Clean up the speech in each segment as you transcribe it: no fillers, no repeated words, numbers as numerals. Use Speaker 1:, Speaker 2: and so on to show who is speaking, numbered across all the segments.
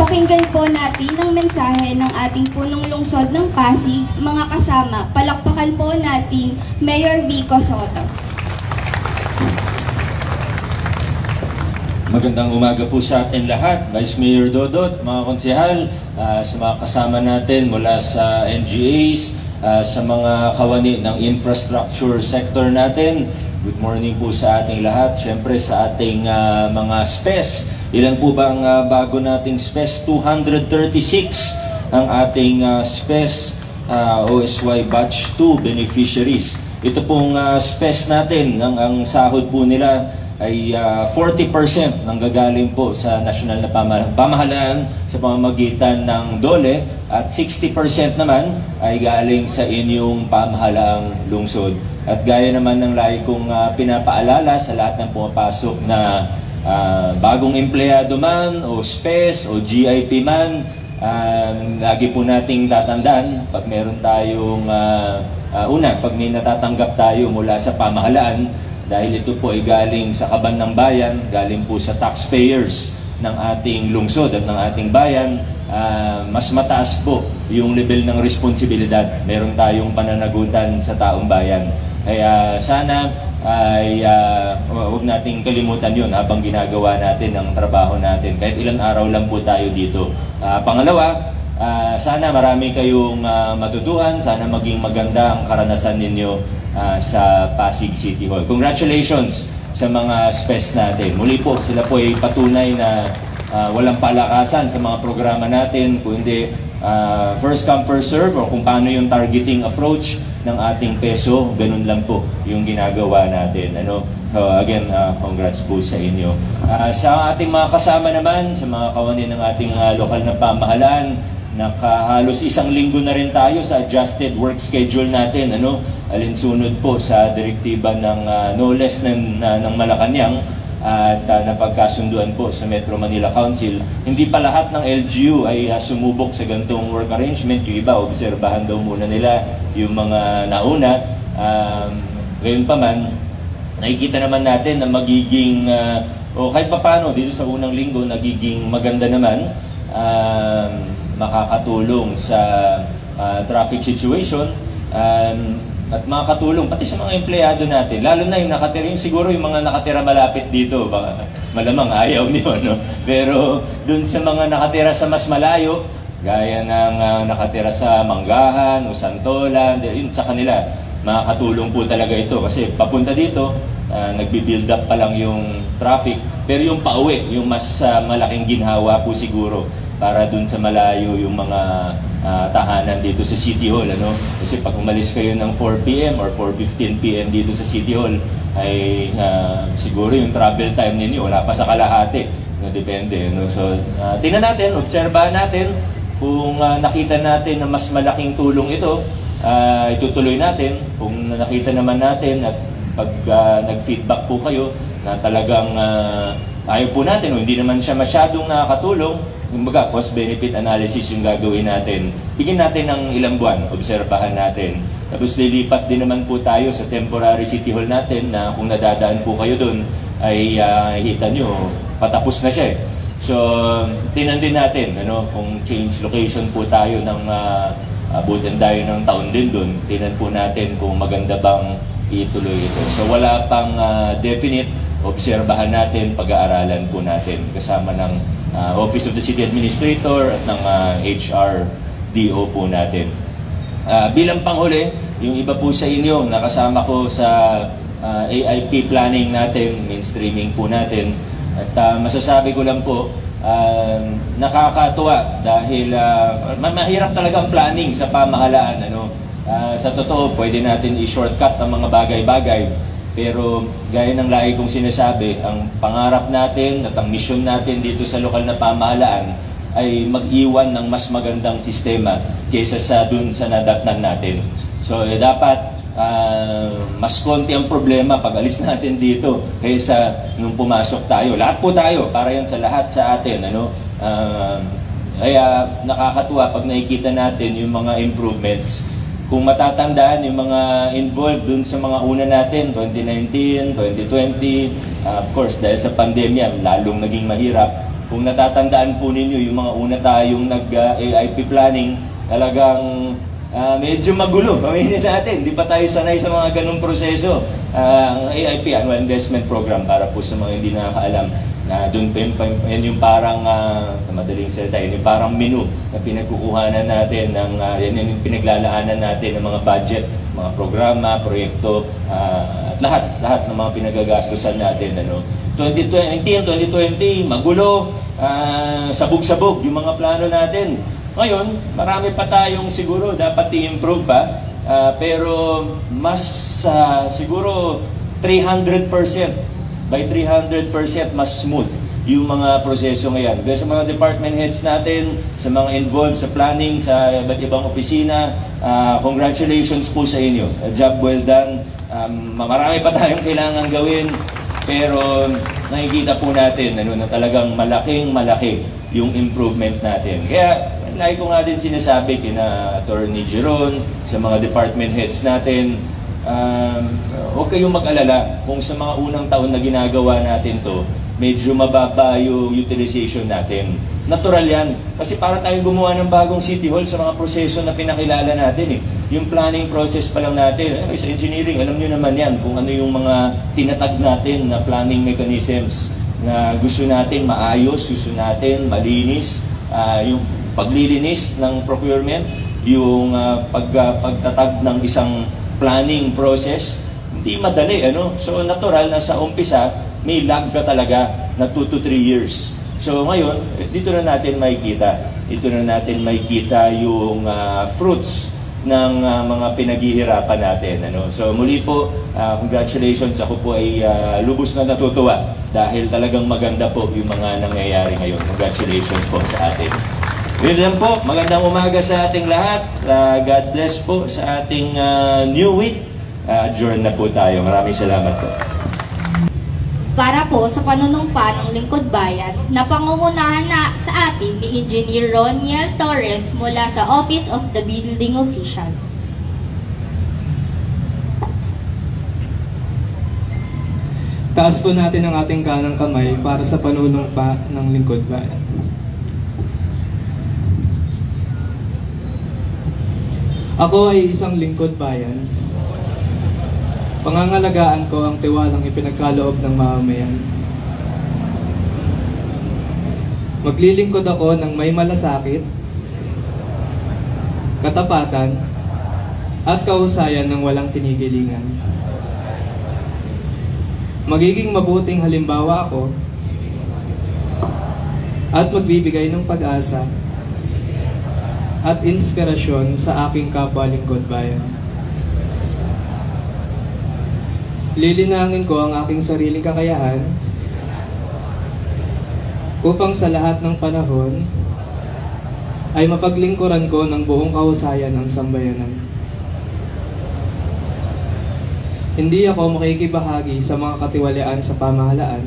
Speaker 1: Pakinggan po natin ang mensahe ng ating punong lungsod ng Pasig, mga kasama. Palakpakan po natin Mayor Vico Soto.
Speaker 2: Magandang umaga po sa atin lahat, Vice Mayor Dodot, mga konsehal, sa mga kasama natin mula sa NGAs, sa mga kawani ng infrastructure sector natin. Good morning po sa ating lahat. Siyempre sa ating mga SPES. Ilan po ba ang bago nating SPES? 236 ang ating SPES OSY Batch 2 beneficiaries. Ito pong SPES natin, ang sahod po nila ay 40% nanggagaling po sa national na pamahalaan sa pamamagitan ng DOLE at 60% naman ay galing sa inyong pamahalaang lungsod. At gaya naman ng lagi kong pinapaalala sa lahat ng pumapasok na bagong empleyado man o SPES o GIP man, lagi po nating tatandaan pag meron tayong pag may natatanggap tayo mula sa pamahalaan, dahil ito po ay galing sa kaban ng bayan, galing po sa taxpayers ng ating lungsod at ng ating bayan, mas mataas po yung level ng responsibilidad. Meron tayong pananagutan sa taong bayan. Kaya sana ay huwag nating kalimutan yun habang ginagawa natin ang trabaho natin. Kahit ilang araw lang po tayo dito. Pangalawa, sana marami kayong matutuhan, sana maging maganda ang karanasan ninyo sa Pasig City Hall. Congratulations sa mga SPES natin. Muli po, sila po ay patunay na walang palakasan sa mga programa natin, kundi first come, first serve, o kung paano yung targeting approach ng ating peso, ganun lang po yung ginagawa natin. So again, congrats po sa inyo. Sa ating mga kasama naman, sa mga kawani ng ating lokal na pamahalaan, nakahalos isang linggo na rin tayo sa adjusted work schedule natin, alinsunod po sa direktiba ng no less ng Malacanang at napagkasunduan po sa Metro Manila Council. Hindi pa lahat ng LGU ay sumubok sa ganitong work arrangement. Yung iba, obserbahan daw muna nila yung mga nauna. Ngayon pa man, nakikita naman natin na magiging, o kahit pa paano, dito sa unang linggo, nagiging maganda naman, makakatulong sa traffic situation, at makakatulong pati sa mga empleyado natin, lalo na yung nakatira, siguro yung mga nakatira malapit dito, baka malamang ayaw niyo, pero dun sa mga nakatira sa mas malayo, gaya ng nakatira sa Manggahan o Santolan, yun sa kanila, makakatulong po talaga ito kasi papunta dito, nagbi-build up pa lang yung traffic, pero yung pauwi, yung mas malaking ginhawa po siguro para dun sa malayo yung mga tahanan dito sa City Hall, Kasi pag umalis kayo ng 4 PM or 4:15 PM dito sa City Hall, ay siguro yung travel time ninyo wala pa sa kalahati. Depende, So, tingnan natin, obserbahan natin kung nakita natin na mas malaking tulong ito, itutuloy natin. Kung nakita naman natin at pag nag-feedback po kayo na talagang ayaw po natin o hindi naman siya masyadong nakakatulong, kumbaga, cost-benefit analysis yung gagawin natin. Bigyan natin ng ilang buwan, obserbahan natin. Tapos lilipat din naman po tayo sa temporary City Hall natin na kung nadadaan po kayo doon, ay hita nyo, patapos na siya. So, tinan din natin, kung change location po tayo ng abutin tayo ng taon din doon, tinan po natin kung maganda bang ituloy ito. So, wala pang definite, obserbahan natin, pag-aaralan po natin kasama ng Office of the City Administrator at ng HRDO po natin. Bilang panghuli, yung iba po sa inyo, nakasama ko sa AIP planning natin, mainstreaming po natin. At masasabi ko lang po, nakakatuwa dahil mahirap talagang planning sa pamahalaan. Sa totoo, pwede natin i-shortcut ang mga bagay-bagay. Pero gaya ng lagi kong sinasabi, ang pangarap natin at ang misyon natin dito sa lokal na pamahalaan ay mag-iwan ng mas magandang sistema kaysa sa dun sa nadatnan natin. So dapat mas konti ang problema pag alis natin dito kaysa nung pumasok tayo. Lahat po tayo, para yan sa lahat sa atin. Kaya nakakatuwa pag nakikita natin yung mga improvements. Kung matatandaan yung mga involved dun sa mga una natin, 2019, 2020, of course, dahil sa pandemya, lalong naging mahirap. Kung natatandaan po ninyo, yung mga una tayong nag-AIP planning, talagang medyo magulo. Aminin natin, di pa tayo sanay sa mga ganong proseso. Ang AIP, Annual Investment Program, para po sa mga hindi nakakaalam, doon pa yun yung parang, sa madaling salita, yun yung parang menu na pinagkukuhanan natin, yan yung pinaglalaanan natin ng mga budget, mga programa, proyekto, at lahat ng mga pinagagastusan natin. 2020, magulo, sabog-sabog yung mga plano natin. Ngayon, marami pa tayong siguro dapat i-improve pa, pero mas siguro 300%, by 300% mas smooth yung mga proseso ngayon. Kaya sa mga department heads natin, sa mga involved sa planning, sa iba't ibang opisina, congratulations po sa inyo. Job well done. Marami pa tayong kailangan gawin, pero nakikita po natin na talagang malaki yung improvement natin. Kaya lagi ko nga din sinasabi kina Attorney Jeron, sa mga department heads natin, huwag kayong mag-alala kung sa mga unang taon na ginagawa natin to, medyo mababa yung utilization natin. Natural yan. Kasi para tayong gumawa ng bagong City Hall sa mga proseso na pinakilala natin. Yung planning process pa lang natin. Sa engineering, alam nyo naman yan kung ano yung mga tinatag natin na planning mechanisms na gusto natin maayos, gusto natin malinis, yung paglilinis ng procurement, yung pagtatag ng isang planning process, hindi madali, So, natural na sa umpisa, may lag ka talaga na 2 to 3 years. So, ngayon, dito na natin makikita. Dito na natin makikita yung fruits ng mga pinaghihirapan natin. So, muli po, congratulations. Ako po ay lubos na natutuwa dahil talagang maganda po yung mga nangyayari ngayon. Congratulations po sa atin. Yun lang po, magandang umaga sa ating lahat. God bless po sa ating new week. Adjourn na po tayo. Maraming salamat po.
Speaker 3: Para po sa panunumpa ng Lingkod Bayan na pangungunahan na sa atin ni Engineer Roniel Torres mula sa Office of the Building Official.
Speaker 4: Taas po natin ang ating kanang kamay para sa panunumpa ng Lingkod Bayan. Ako ay isang lingkod bayan. Pangangalagaan ko ang tiwalang ipinagkaloob ng mamamayan. Maglilingkod ako ng may malasakit, katapatan, at kahusayan ng walang kinikilingan. Magiging mabuting halimbawa ako at magbibigay ng pag-asa at inspirasyon sa aking kapwa lingkod bayan. Lilinangin ko ang aking sariling kakayahan upang sa lahat ng panahon ay mapaglingkuran ko ng buong kahusayan ng sambayanan. Hindi ako makikibahagi sa mga katiwalian sa pamahalaan.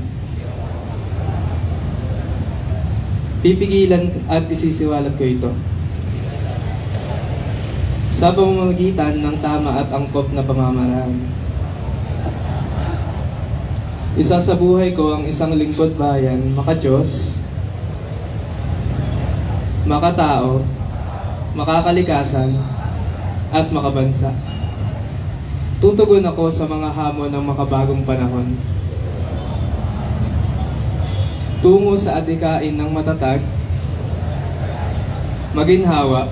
Speaker 4: Pipigilan at isisiwalat ko ito sa pamamagitan ng tama at angkop na pamamaraan. Isasabuhay ko ang isang lingkod bayan, makadiyos, makatao, makakalikasan, at makabansa. Tutugon ako sa mga hamon ng makabagong panahon. Tungo sa adhikain ng matatag, maginhawa,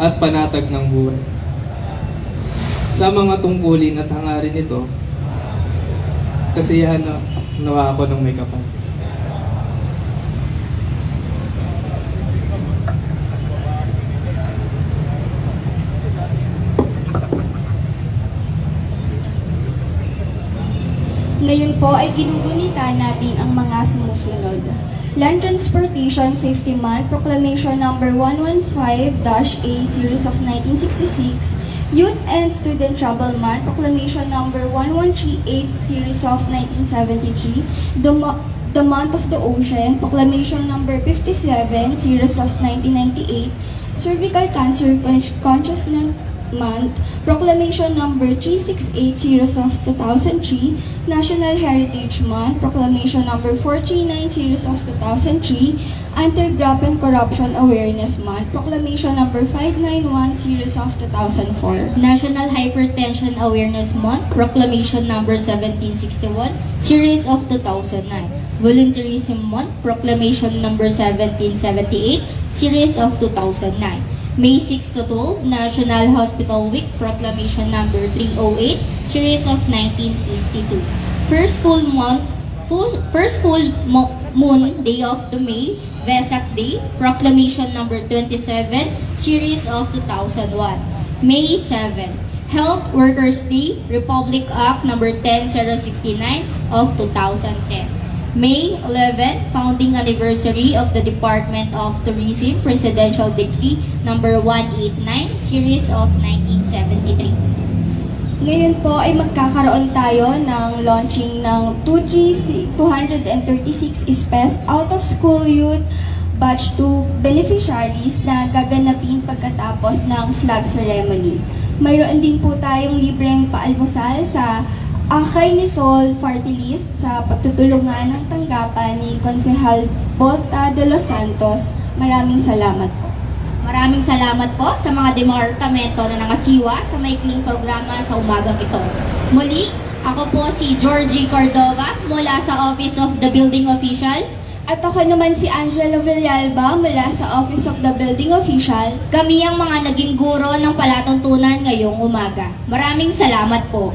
Speaker 4: at panatag ng buhay. Sa mga tungkulin at hangarin ito, kasiyahan nawa ako ng may kapal.
Speaker 1: Ngayon po ay ginugunita natin ang mga sumusunod. Land Transportation Safety Month Proclamation Number 115-A Series of 1966, Youth and Student Travel Month Proclamation Number 1138 Series of 1973, The Month of the Ocean Proclamation Number 57 Series of 1998, Cervical Cancer Month, Proclamation Number 368 Series of 2003, National Heritage Month, Proclamation Number 439 Series of 2003, Anti-Graft and Corruption Awareness Month, Proclamation Number 591 Series of 2004.
Speaker 3: National Hypertension Awareness Month, Proclamation Number 1761, Series of 2009. Volunteerism Month, Proclamation Number 1778, Series of 2009. May 6 to 12, National Hospital Week, Proclamation Number 308, Series of 1952. First full moon day of the May, Vesak Day, Proclamation Number 27, Series of 2001. May 7, Health Workers Day, Republic Act Number 10069 of 2010. May 11, Founding Anniversary of the Department of Tourism, Presidential Decree Number 189, Series of 1973.
Speaker 1: Ngayon po ay magkakaroon tayo ng launching ng 236 SPES Out of School Youth Batch 2 beneficiaries na gaganapin pagkatapos ng flag ceremony. Mayroon din po tayong libreng paalmusal sa Akay ni Sol Party List sa pagtutulungan ng tanggapan ni Konsehal Bota de los Santos. Maraming salamat po.
Speaker 3: Maraming salamat po sa mga departamento na nakasiwa sa maikling programa sa umagang ito. Muli, ako po si Georgie Cordova mula sa Office of the Building Official.
Speaker 1: At ako naman si Angela Villalba mula sa Office of the Building Official.
Speaker 3: Kami ang mga naging guro ng palatuntunan ngayong umaga. Maraming salamat po.